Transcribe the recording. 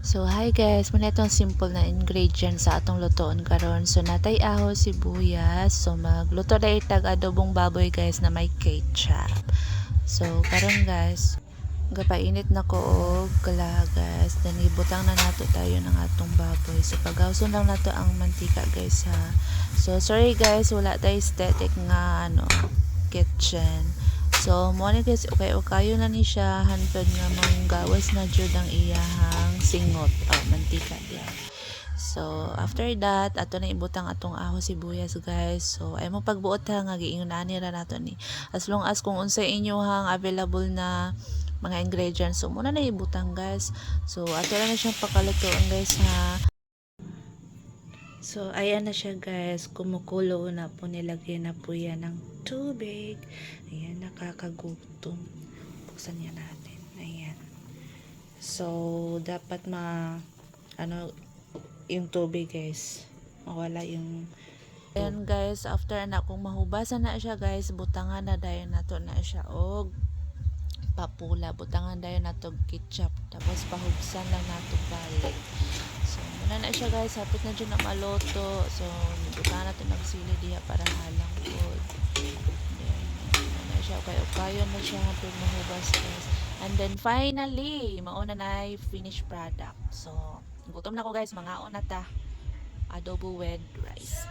So hi guys, muna itong simple na ingredients sa atong lutoon karon. So natay ahos, sibuyas. So magluto na itag adobong baboy guys na may ketchup. So karon guys, gapainit na ko og kalagas. Then ibutang na nato tayo ng atong baboy. So paghawson lang nato ang mantika guys ha. So sorry guys, wala tayo static nga kitchen. So mo ni guys, okay na ni siya hantod nga manggawas na jud ang iyahang singot mantika diya. So after that ato na ibutang atong ahos sibuyas guys. So ay mo pagbuot ha nga giingon ani ra nato ni. As long as kung unsay inyohang available na mga ingredients, so muna na ibutang guys. So ato na siyang pakalutuan guys ha. So, ayan na siya guys. Kumukulo na po, nilagyan na po yan ng tubig. Ayan, nakakagutom. Buksan niya natin. Ayan. So, dapat yung tubig guys. Mawala yung ayan guys, after na kung mahubasan na siya guys, butangan na dayon nato na siya og papula. Butangan dayon nato ketchup. Tapos pahubsan lang nato balik. So, muna na siya guys. Hapit na dyan na maloto. So, butangan natin nagsili diha para halang food. Then, muna na siya. Okay, na siya hapit mahubas guys. And then, finally, mauna na yung finished product. So, gutom na ko guys. Mangaon na ta. Adobo with rice.